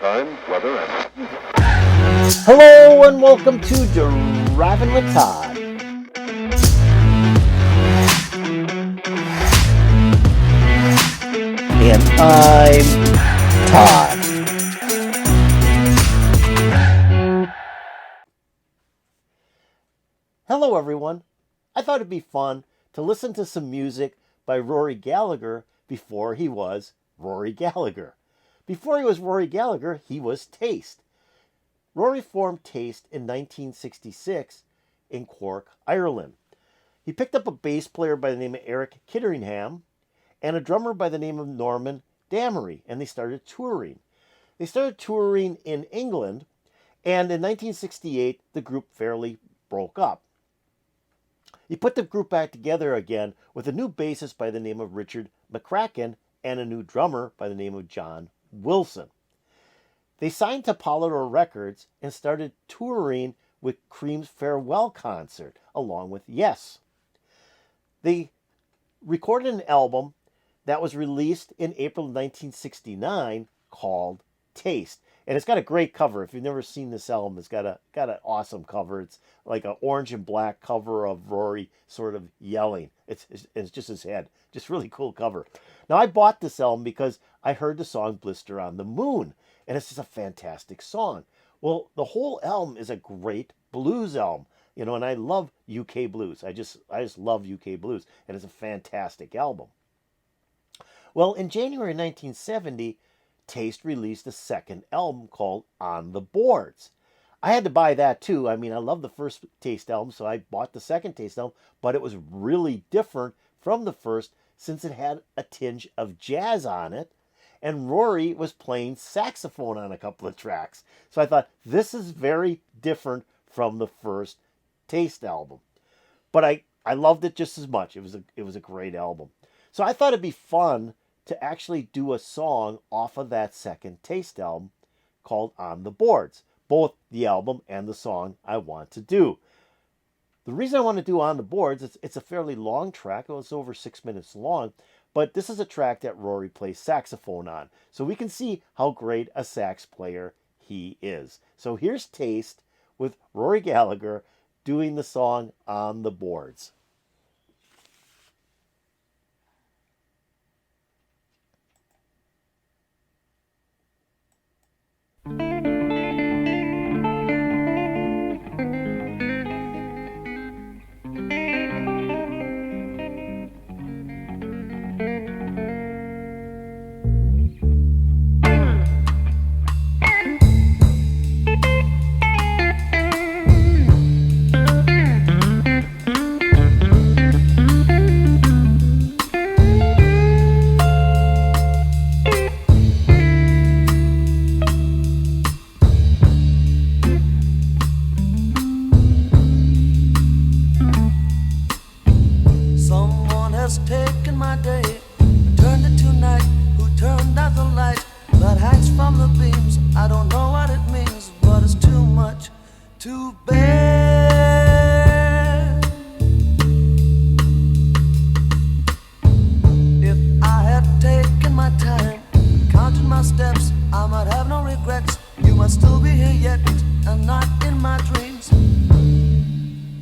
time, weather, and... Hello and welcome to Driving with Todd. And I'm Todd. Hello everyone. I thought it'd be fun to listen to some music by Rory Gallagher before he was Rory Gallagher. Before he was Rory Gallagher, he was Taste. Rory formed Taste in 1966 in Cork, Ireland. He picked up a bass player by the name of Eric Kitteringham and a drummer by the name of Norman Damery, and they started touring. They started touring in England, and in 1968, the group fairly broke up. He put the group back together again with a new bassist by the name of Richard McCracken and a new drummer by the name of John Wilson. They signed to Polydor Records and started touring with Cream's farewell concert, along with Yes. They recorded an album that was released in April 1969 called Taste. And it's got a great cover. If you've never seen this album, it's got an awesome cover. It's like an orange and black cover of Rory sort of yelling. It's just his head. Just really cool cover. Now, I bought this album because I heard the song Blister on the Moon. And it's just a fantastic song. Well, the whole album is a great blues album. You know, and I love UK blues. I just love UK blues. And it's a fantastic album. Well, in January 1970, Taste released a second album called On the Boards. I had to buy that too. I mean, I love the first Taste album, so I bought the second Taste album, but it was really different from the first since it had a tinge of jazz on it, and Rory was playing saxophone on a couple of tracks. So I thought, this is very different from the first Taste album. But I loved it just as much. It was a great album. So I thought it'd be fun to actually do a song off of that second Taste album called On the Boards. Both the album and the song I want to do. The reason I want to do On the Boards, it's a fairly long track. It's over 6 minutes long. But this is a track that Rory plays saxophone on. So we can see how great a sax player he is. So here's Taste with Rory Gallagher doing the song On the Boards.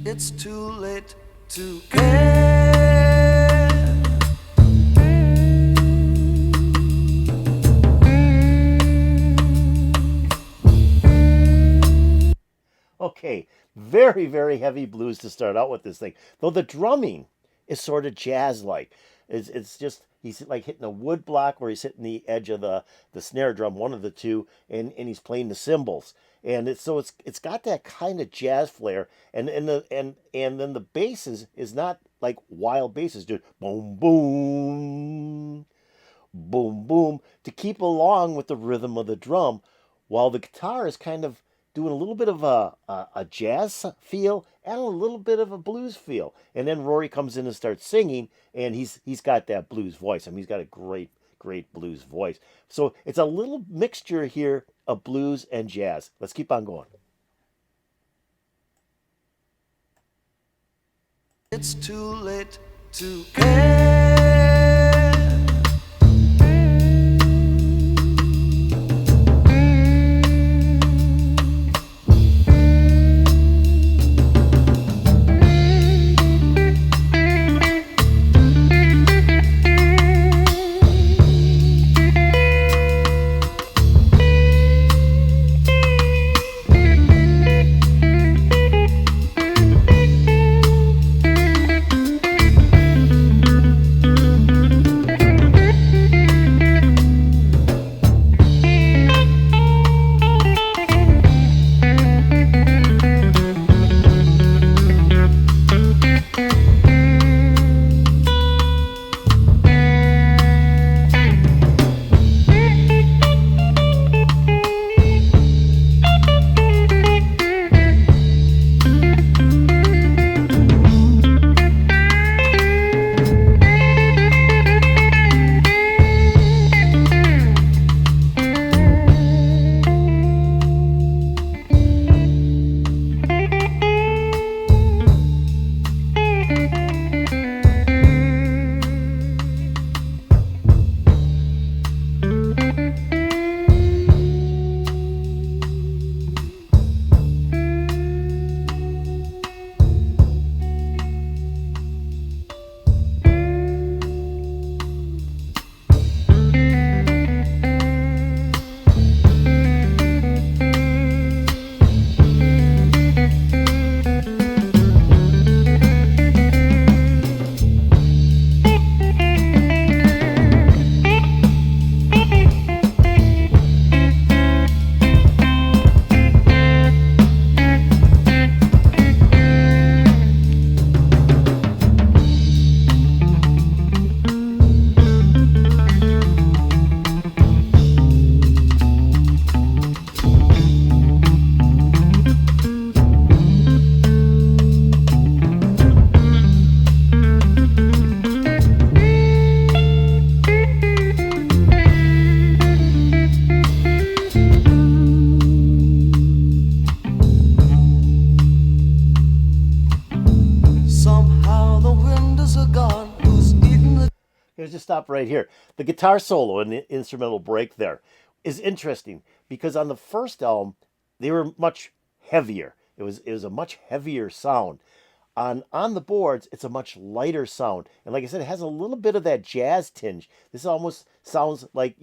It's too late to care. Okay, very, very heavy blues to start out with this thing. Though the drumming is sort of jazz-like. It's just, he's like hitting a wood block where he's hitting the edge of the snare drum, one of the two, and he's playing the cymbals. And it's got that kind of jazz flair, and then the bass is not like wild basses, dude. Boom, boom, boom, boom, to keep along with the rhythm of the drum, while the guitar is kind of doing a little bit of a jazz feel and a little bit of a blues feel. And then Rory comes in and starts singing, and he's got that blues voice. I mean, he's got a great blues voice. So it's a little mixture here of blues and jazz. Let's keep on going. It's too late to care. stop right here. The guitar solo and the instrumental break there is interesting because on the first album they were much heavier. It was a much heavier sound. On the boards, it's a much lighter sound, and like I said, it has a little bit of that jazz tinge. This almost sounds like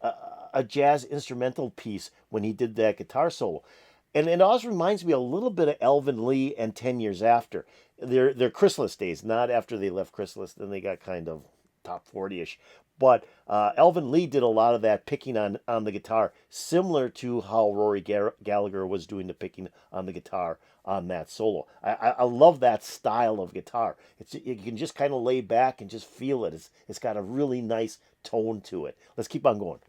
a jazz instrumental piece when he did that guitar solo. And it also reminds me a little bit of Elvin Lee and 10 Years After. Their Chrysalis days, not after they left Chrysalis, then they got kind of top 40-ish. But Elvin Lee did a lot of that picking on the guitar, similar to how Rory Gallagher was doing the picking on the guitar on that solo. I love that style of guitar. You can just kind of lay back and just feel it. It's got a really nice tone to it. Let's keep on going.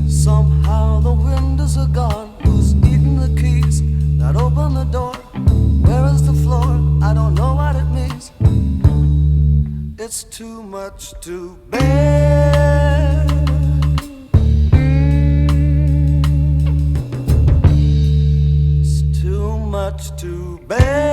Somehow the windows are gone. Who's eating the keys that open the door? Where is the floor? I don't know what it means. It's too much to bear. It's too much to bear.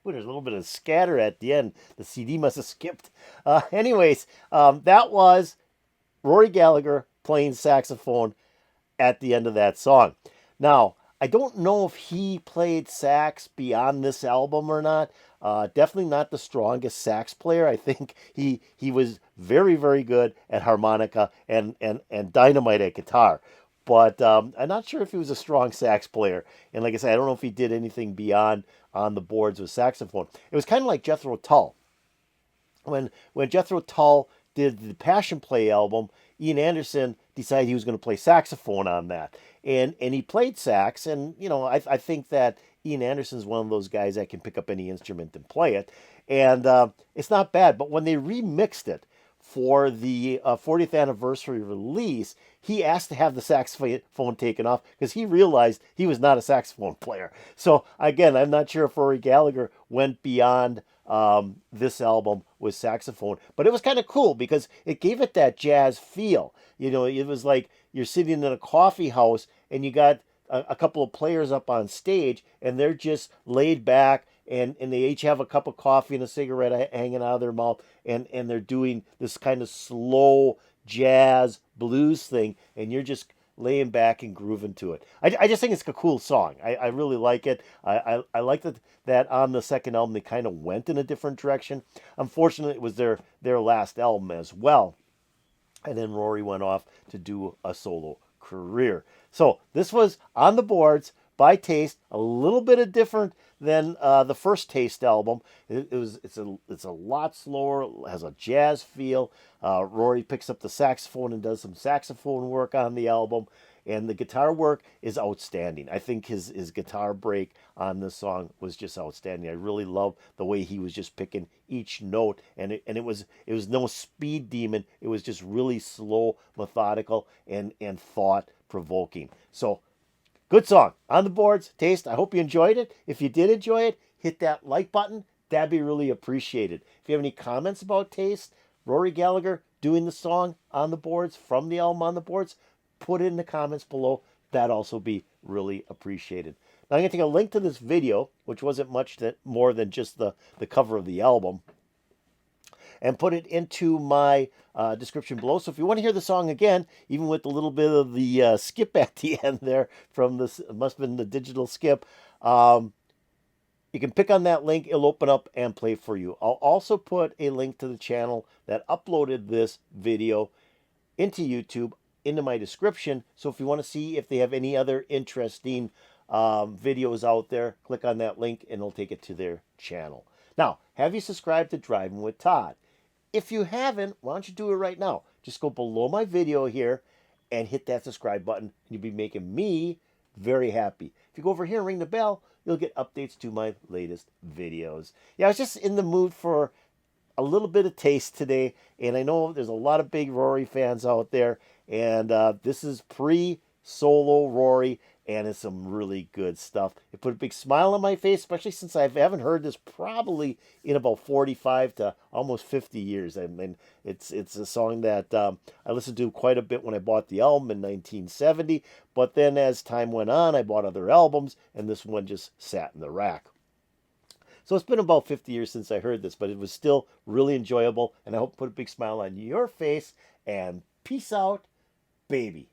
Ooh, there's a little bit of scatter at the end. The CD must have skipped. Anyways, that was Rory Gallagher playing saxophone at the end of that song. Now, I don't know if he played sax beyond this album or not. Definitely not the strongest sax player. I think he was very, very good at harmonica and dynamite at guitar. But I'm not sure if he was a strong sax player. And like I said, I don't know if he did anything beyond on the boards with saxophone. It was kind of like Jethro Tull. When Jethro Tull did the Passion Play album, Ian Anderson decided he was going to play saxophone on that. And he played sax, and I think that Ian Anderson's one of those guys that can pick up any instrument and play it. And it's not bad, but when they remixed it for the 40th anniversary release, he asked to have the saxophone taken off because he realized he was not a saxophone player. So again, I'm not sure if Rory Gallagher went beyond this album with saxophone, but it was kind of cool because it gave it that jazz feel. It was like you're sitting in a coffee house and you got a couple of players up on stage and they're just laid back and they each have a cup of coffee and a cigarette hanging out of their mouth and they're doing this kind of slow jazz blues thing, and you're just laying back and grooving to it. I just think it's a cool song. I really like it. I like that on the second album they kind of went in a different direction. Unfortunately, it was their last album as well. And then Rory went off to do a solo career. So this was On the Boards by Taste, a little bit of different than the first Taste album. It's a lot slower, has a jazz feel. Rory picks up the saxophone and does some saxophone work on the album, and the guitar work is outstanding. I think his guitar break on this song was just outstanding. I really love the way he was just picking each note, and it was no speed demon. It was just really slow, methodical, and thought provoking. So good song. On the Boards, Taste. I hope you enjoyed it. If you did enjoy it, hit that like button. That'd be really appreciated. If you have any comments about Taste, Rory Gallagher doing the song On the Boards from the album On the Boards, put it in the comments below. That'd also be really appreciated. Now I'm going to take a link to this video, which wasn't much more than just the cover of the album, and put it into my description below. So if you want to hear the song again, even with a little bit of the skip at the end there from this, must have been the digital skip, you can pick on that link. It'll open up and play for you. I'll also put a link to the channel that uploaded this video into YouTube into my description. So if you want to see if they have any other interesting videos out there, click on that link and it'll take it to their channel. Now, have you subscribed to Driving with Todd? If you haven't, why don't you do it right now? Just go below my video here and hit that subscribe button, and you'll be making me very happy. If you go over here and ring the bell, you'll get updates to my latest videos. Yeah, I was just in the mood for a little bit of Taste today, and I know there's a lot of big Rory fans out there, and this is pre-solo Rory, and it's some really good stuff. It put a big smile on my face, especially since I haven't heard this probably in about 45 to almost 50 years. I mean, it's a song that I listened to quite a bit when I bought the album in 1970, but then as time went on, I bought other albums, and this one just sat in the rack. So it's been about 50 years since I heard this, but it was still really enjoyable, and I hope it put a big smile on your face, and peace out, baby.